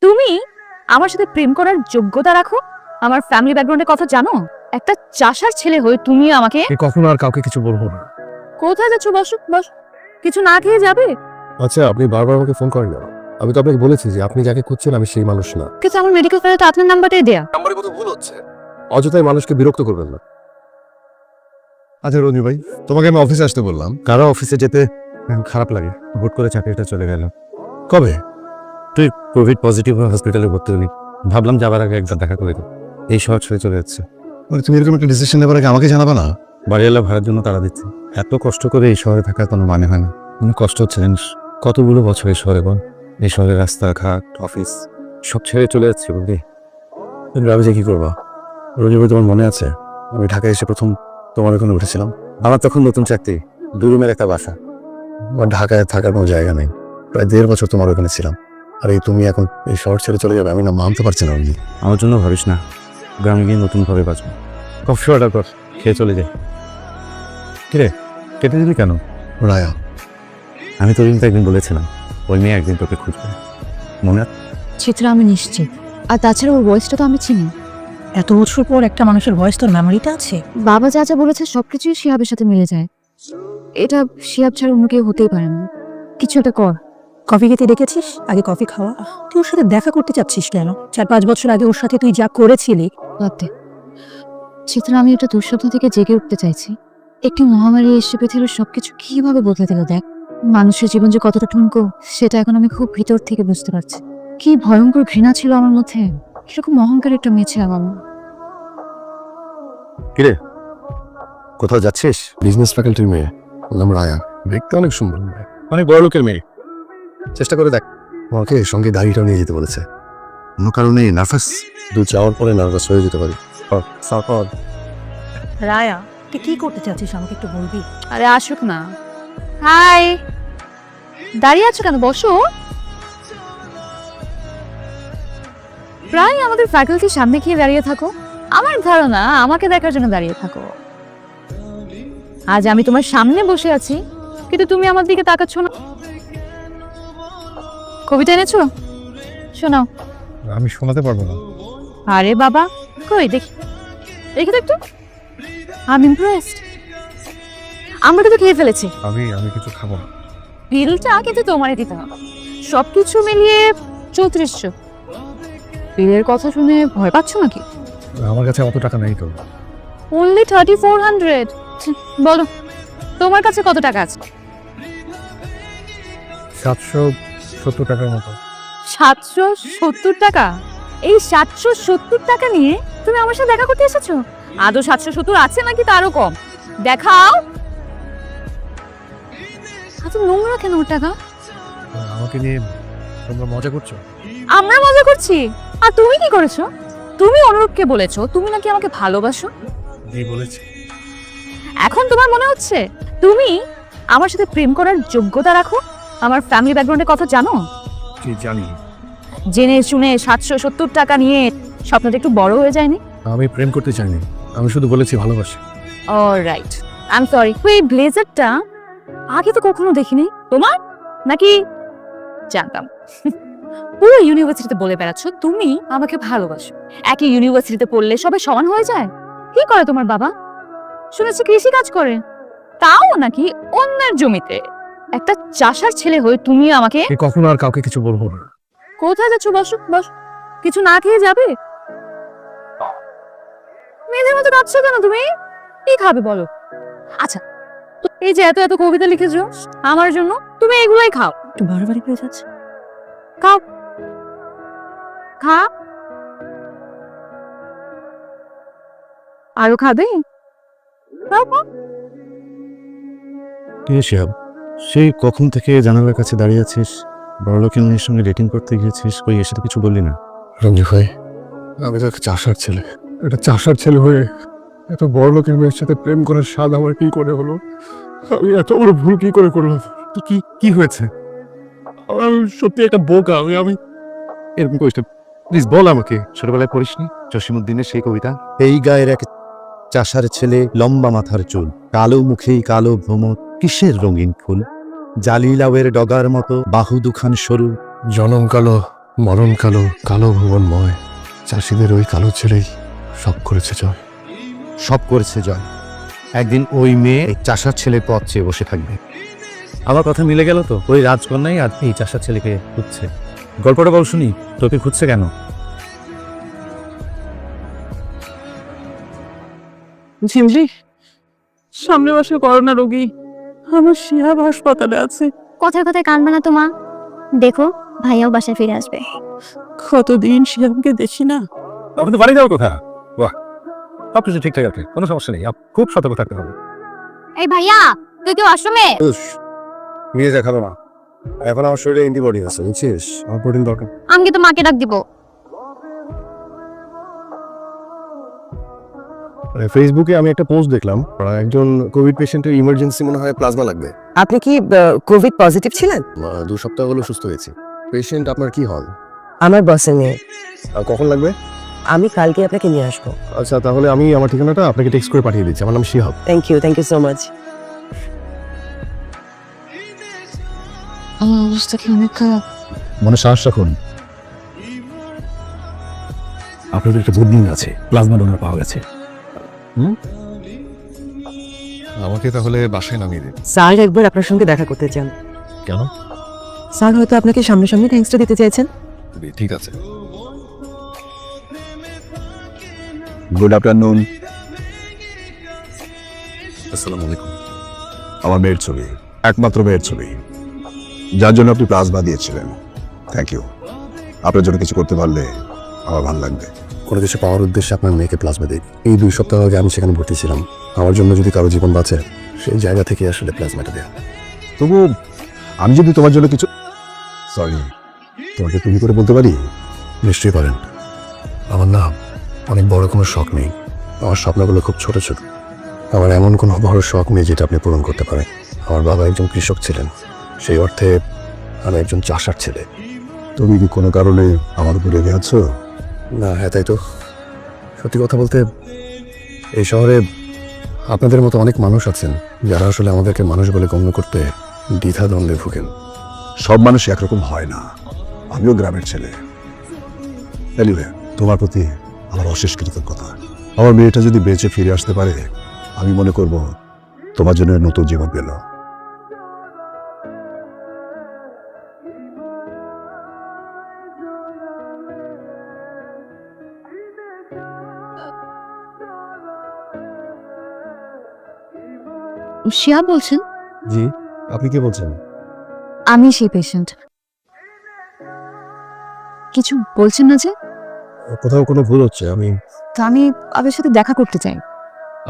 তুমি আমার সাথে প্রেম করার যোগ্যতা রাখো? আমার ফ্যামিলি ব্যাকগ্রাউন্ডের কথা জানো? একটা চাষার ছেলে হয়ে তুমি আমাকে কখনো আর কাউকে কিছু বলবো না। কোথায় যাচ্ছ? বসো বস। কিছু না খেয়ে যাবে? আচ্ছা, আপনি বারবার আমাকে ফোন করেন না। আমি তো আপনাকে বলেছি যে আপনি যাকে খুঁজছেন আমি সেই মানুষ না। কিন্তু আমার মেডিকেল ফাইলে তো আপনার নাম্বারটাই দেয়া। নাম্বারে কত ভুল হচ্ছে। অযথাই মানুষকে বিরক্ত করবেন না। আচ্ছা রঞ্জু ভাই, তোমাকে আমি অফিসে আসতে বললাম। কারো অফিসে যেতে খারাপ লাগে। হুট করে চাকরিটা চলে গেল। কবে? তুই কোভিড পজিটিভ হসপিটালে ভর্তি হলি, ভাবলাম যাবার আগে একবার দেখা করে দিই। এই শহর ছেড়ে চলে যাচ্ছে। মানে তুমি এরকম একটা ডিসিশন নেবার আগে আমাকে জানাবা না? বাড়িওয়ালা ভাড়ার জন্য তাড়া দিচ্ছে। এত কষ্ট করে এই শহরে থাকার কোনো মানে হয় না। অনেক কষ্ট হচ্ছে জানিস। কতগুলো বছর এই শহরে বল। এই শহরের রাস্তাঘাট, অফিস সব ছেড়ে চলে যাচ্ছে বুঝলি। কিন্তু আমি যে কি করবো? রঞ্জু ভাই, তোমার মনে আছে আমি ঢাকায় এসে প্রথম তোমার ওখানে উঠেছিলাম? আমার তখন নতুন চাকরি, 2 রুমের একটা বাসা। আমার ঢাকায় থাকার কোনো জায়গা নেই। প্রায় 1.5 বছর তোমার ওখানে ছিলাম। আর এই তুমি এখন এই শহর ছেড়ে চলে যাবে, আমি না মানতে পারছি না রঞ্জু। আমার জন্য ভাবিস না, গ্রামে গিয়ে নতুনভাবে বাঁচবো। কফি অর্ডার কর, খেয়ে চলে যাই। কিরে, কেটে দিলি কেন? রায়া, আমি তোর কিন্তু একদিন বলেছিলাম ওই মেয়ে একদিন তোকে খুঁজবে, মনে আছে? চিত্রা আমি নিশ্চিত। আর তাছাড়া ওর ভয়েসটা তো আমি চিনি। এত বছর পর একটা মানুষের ভয়েস তোর মেমোরিতে আছে? বাবা যা যা বলেছে সবকিছুই শিহাবের সাথে মিলে যায়। এটা শিহাব ছাড়া অন্য কেউ হতেই পারে না। কিছু একটা কর। কফি খেতে ডেকেছিস, আগে কফি খাওয়া। তুই ওর সাথে দেখা করতে চাচ্ছিস কেন? 4-5 বছর আগে ওর সাথে তুই যা করেছিলি। বাদ দে। চিত্রা, আমি একটা দুঃস্বপ্ন থেকে জেগে উঠতে চাইছি। একটি মহামারী এসে পৃথিবীর সবকিছু কিভাবে বদলে দিল দেখ। মানুষের জীবন যে কতটা ঠুনকো সেটা এখন আমি খুব ভিতর থেকে বুঝতে পারছি। কি ভয়ঙ্কর ঘৃণা ছিল আমার মধ্যে। কিরকম অহংকার একটা মেয়ে ছিলাম আমি। কিরে, কোথাও যাচ্ছিস? বিজনেস ফ্যাকাল্টির মেয়ে, নাম রায়া। দেখতে অনেক সুন্দর মেয়ে, অনেক বড় লোকের মেয়ে। চেষ্টা করে দেখ। আমাকে সঙ্গে গাড়িটাও নিয়ে যেতে বলেছে। কোনো কারণে নার্ভাস? দু যাওয়ার পরে নার্ভাস হয়ে যেতে পারি। রায়া, তুই কি করতে চাচ্ছিস আমাকে একটু বলবি? আরে আসুক না। হাই, দাঁড়িয়ে আছো কেন? বসো। প্রায় আমাদের ফ্যাকাল্টির সামনে গিয়ে দাঁড়িয়ে থাকো। আমার ধারণা আমাকে দেখার জন্য দাঁড়িয়ে থাকো। আজ আমি তোমার সামনে বসে আছি কিন্তু তুমি আমার দিকে তাকাচ্ছ না। কবিতা এনেছো? শোনাও। আমি শোনাতে পারবো না। আরে বাবা, কই দেখি, দেখি তো একটু। I am impressed. আমরা কিন্তু খেয়ে ফেলেছি আমি কিছু খাবো না। বিলটা কিন্তু তোমারই দিতে হবে। সবকিছু মিলিয়ে 3400। বিলের কথা শুনে ভয় পাচ্ছ নাকি? আমার কাছে অত টাকা নেই তো। অনলি 3400। বলো তোমার কাছে কত টাকা আছে? 770 টাকার মতো। 770 টাকা? এই 770 টাকা নিয়ে তুমি আমার সাথে দেখা করতে এসেছো? আদৌ 770 আছে নাকি তারও কম? দেখাও। এত নোংরা কেন ওর টাকা? আমাকে নিয়ে তোমরা মজা করছো? আমরা মজা করছি? আর তুমি কি করেছো? তুমি অনুরূপকে বলেছো তুমি নাকি আমাকে ভালোবাসো। এই বলেছি। এখন তোমার মনে হচ্ছে তুমি আমার সাথে প্রেম করার যোগ্যতা রাখো? আমার ফ্যামিলি ব্যাকগ্রাউন্ডের কথা জানো? কি জানি? জেনে শুনে 770 টাকা নিয়ে স্বপ্নটা একটু বড় হয়ে যায়নি? আমি প্রেম করতে চাইনি, আমি শুধু বলেছি ভালোবাসি। Alright, I am sorry. এই ব্লেজারটা আগে তো কখনো দেখিনি। তোমার নাকি? জানতাম। পুরো ইউনিভার্সিটিতে বলে বেড়াচ্ছ তুমি আমাকে ভালোবাসো। একই ইউনিভার্সিটিতে পড়লে সবাই সমান হয়ে যায়? কি করে তোমার বাবা? শুনেছি কৃষি কাজ করে, তাও নাকি অন্যের জমিতে। একটা চাষার ছেলে হয়ে তুমি আমাকে কখনো আর কাউকে কিছু বলবো না। কোথায় যাচ্ছ? বসো বস। কিছু না খেয়ে যাবে? মেয়েদের মতো কাঁদছো কেন তুমি? কি খাবে বলো? আচ্ছা, এই যে এত এত কবিতা লিখেছো আমার জন্য, তুমি এগুলোই খাও। একটু বাড়াবাড়ি হয়ে যাচ্ছে। খাও, খা। আরো খাবে? খাও, খাও। কে শিহাব? সেই কখন থেকে জানালার কাছে দাঁড়িয়ে আছিস? বড় লোকের মেয়ের সঙ্গে ডেটিং করতে গিয়েছিস, কই এসে তো কিছু বললি না? রঞ্জু ভাই, আমি তো একটা চাষার ছেলে। একটা চাষার ছেলে হয়ে এত বড় লোকের মেয়ের সাথে প্রেম করার স্বাদ আমার কি করে হলো? আমি এত বড় ভুল কি করে করলাম? তো কি হয়েছে? আমি সত্যি একটা বোকা। আমি এরকম করিস না, প্লিজ বল আমাকে। ছোটবেলায় পড়িসনি জসিমউদ্দিনের সেই কবিতা? এই গায়ের এক চাষার ছেলে, লম্বা মাথার চুল, কালো মুখেই কালো ভ্রমর, কিসের রঙিন ফুল, জালি লাউয়ের ডগার মতো বাহু দুখান সরু, জনম কালো মরণ কালো, কালো ভুবনময়, চাষিদের ওই কালো ছেলেই সব করেছে জয়। সব করেছে জয়। একদিন ওই মেয়ে এই চাষার ছেলের পথ চেয়ে বসে থাকবে। আমার কথা মিলে গেল তো, ওই রাজকন্যাই আর এই চাষার ছেলেকে খুঁজছে। গল্পটা বল শুনি, তোকে খুঁজছে কেন? ঝিমলি, সামনের মাসে করোনা রোগী আমার শিহাব হাসপাতালে আছে। কথায় কথায় কানবে না তো মা, দেখো ভাইয়াও বাসায় ফিরে আসবে। কতদিন শিহাবকে দেখি না। আপনি তো বাড়ি যাওয়ার কথা। বাহ, সব কিছু ঠিকঠাক আছে, কোনো সমস্যা নেই। খুব সতর্ক থাকতে হবে। এই ভাইয়া, তুই কেউ আশ্রমে? নিয়ে দেখাবো না, এখন আমার শরীরে অ্যান্টিবডি আছে, বুঝছিস? আমার প্রোটিন দরকার। আমি তো মাকে ডাক দিব। ফেসবুকে আমি একটা পোস্ট দেখলাম, একজন কোভিড পেশেন্টের ইমার্জেন্সি মনে হয় প্লাজমা লাগবে। আপনি কি কোভিড পজিটিভ ছিলেন? 2 সপ্তাহ হলো সুস্থ হয়েছি। পেশেন্ট আপনার কি হল? আমার বসের মেয়ে। কখন লাগবে? আমি কালকে আপনাকে নিয়ে আসবো। আচ্ছা, তাহলে আমি আমার ঠিকানাটা আপনাকে টেক্সট করে পাঠিয়ে দিচ্ছি। আমার নাম Shihab. Thank you so much. আমার অবস্থা কি অনেক খারাপ। মনে সাহস রাখুন, আপনাদের একটা গুড নিউজ আছে, প্লাজমা ডোনার পাওয়া গেছে। আমাকে তাহলে বাসায় নামিয়ে দিন। স্যার একবার আপনার সঙ্গে দেখা করতে চান। কেন? স্যার হয়তো আপনাকে সামনাসামনি থ্যাঙ্কসটা দিতে চাইছেন। ঠিক আছে। Good afternoon. আসসালামু আলাইকুম। আমার মেয়ের ছবি, একমাত্র মেয়ের ছবি, যার জন্য আপনি প্লাজমা দিয়েছিলেন। Thank you. আপনার জন্য কিছু করতে পারলে আমার ভালো লাগবে। কোনো কিছু পাওয়ার উদ্দেশ্যে আপনার মেয়েকে প্লাজমা দিই। এই 2 সপ্তাহ আগে আমি সেখানে ভর্তি ছিলাম। আমার জন্য যদি কারো জীবন বাঁচে, সেই জায়গা থেকে আসলে প্লাজমাটা দেয়া। তবু আমি যদি তোমার জন্য কিছু, সরি, তোমাকে তুমি করে বলতে পারি? নিশ্চয়ই পারেন। আমার না অনেক বড় কোনো শখ নেই, আমার স্বপ্নগুলো খুব ছোট ছোট। আমার এমন কোনো বড় শখ নেই যেটা আপনি পূরণ করতে পারেন। আমার বাবা একজন কৃষক ছিলেন, সেই অর্থে আমি একজন চাষার ছেলে। তুমি কি কোনো কারণে আমার উপরে রেগে আছো? না, হ্যাঁ তাই তো। সত্যি কথা বলতে এই শহরে আপনাদের মতো অনেক মানুষ আছেন যারা আসলে আমাদেরকে মানুষ বলে গণ্য করতে দ্বিধাদ্বন্দ্বে ভুগেন। সব মানুষ একরকম হয় না, আমিও গ্রামের ছেলে। এনিওয়ে, তোমার প্রতি আমার অশেষ কৃতজ্ঞতা। আমার মেয়েটা যদি বেঁচে ফিরে আসতে পারে, আমি মনে করব তোমার জন্য নতুন জীবন পেল। শিয়া বলছেন? জি, আপনি কি বলছেন? আমি সেই পেশেন্ট। কিছু বলছেন না যে? কোথাও কোনো ভুল হচ্ছে। তো আমি আপনার সাথে দেখা করতে চাই।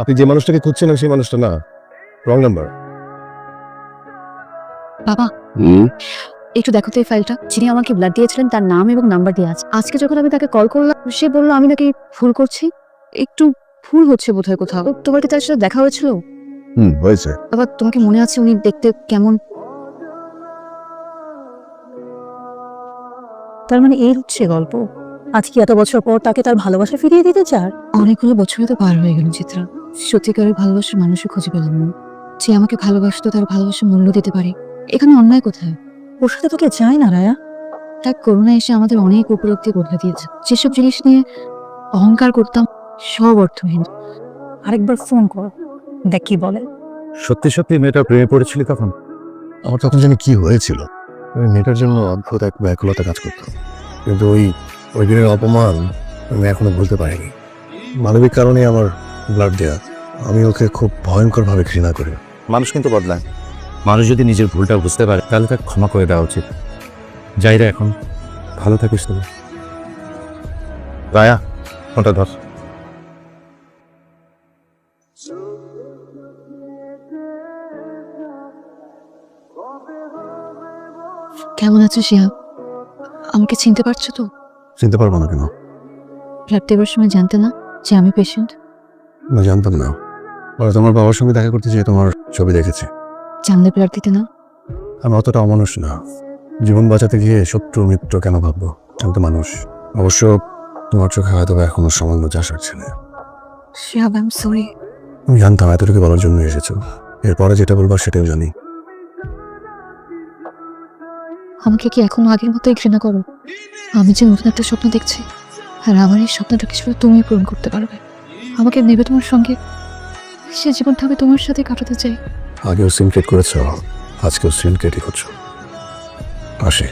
আপনি যে মানুষটাকে খুঁজছেন সেই মানুষটা না, রং নাম্বার। বাবা, একটু দেখো তো এই ফাইলটা। যিনি আমাকে ব্লাড দিয়েছিলেন তার নাম এবং নাম্বার দেওয়া আছে। আজকে যখন আমি তাকে কল করলাম, সে বললো আমি নাকি ভুল করছি। একটু ভুল হচ্ছে বোধহয় কোথাও। তোমার কি তার সাথে দেখা হয়েছিল? হয়েছে। বাবা, তোমাকে মনে আছে উনি দেখতে কেমন? তার মানে এই হচ্ছে গল্প। আজকে এত বছর পর তাকে তার ভালোবাসা ফিরিয়ে দিতে চার? অনেকগুলো বছরই তো পার হয়ে গেল চিত্রা। সত্যিকারের ভালোবাসার মানুষই খুঁজে পেলাম না। যে আমাকে ভালোবাসতো তার ভালোবাসার মূল্য দিতে পারে। এখানে অন্যায় কোথায়? ওর সাথে তোকে চায় না রায়া। এক করোনা এসে আমাদের অনেক উপলব্ধি বদলে দিয়েছে। যেসব জিনিস নিয়ে অহংকার করতাম সব অর্থহীন। আরেকবার ফোন কর, দেখ কি বলে। সত্যি সত্যি মেয়েটা প্রেমে পড়েছিলি তখন? আমার তখন জানি কি হয়েছিল। ওই মেয়েটার জন্য অদ্ভুত এক ব্যাকুলতা কাজ করতো, কিন্তু ওই দিনের অপমান আমি এখনো ভুলতে পারিনি। মানবিক কারণে আমার ব্লাড দেয়া। আমি ওকে খুব ভয়ঙ্করভাবে ঘৃণা করি। মানুষ কিন্তু বদলায়। মানুষ যদি নিজের ভুলটা বুঝতে পারে তাহলে তাকে ক্ষমা করে দেওয়া উচিত। যাই রে, এখন ভালো থাকিস তুমি। রায়া, ফোনটা ধর। কেমন আছো শিয়া? আমাকে চিনতে পারছো তো? চিনতে পারবো না কেন? ব্লাড দেওয়ার সময় জানতে না যে আমি পেশেন্ট? না, জানতাম না। পরে তোমার বাবার সঙ্গে দেখা করতে যেয়ে তোমার ছবি দেখেছি। জানলে ব্লাড দিতে না? আমি অতটা অমানুষ না। জীবন বাঁচাতে গিয়ে শত্রু মিত্র কেন ভাববো? আমি তো মানুষ। অবশ্য তোমার চোখে হয়তো এখনো সামান্য চাষার ছেলে। Shihab, I am sorry. আমি জানতাম এতটুকু বলার জন্য এসেছো। এরপরে যেটা বলবার সেটাও জানি। আমাকে কি এখনো আগের মতোই ঘৃণা করো? আমি যে নতুন একটা স্বপ্ন দেখছি, আর আমার এই স্বপ্নটা কিছু তুমি পূরণ করতে পারবে। আমাকে নেবে তোমার সঙ্গে, সে জীবনটা আমি তোমার সাথে কাটাতে চাই। আগেও সিনক্রেট করেছ, আজকেও সিনক্রেটই করছো। আসে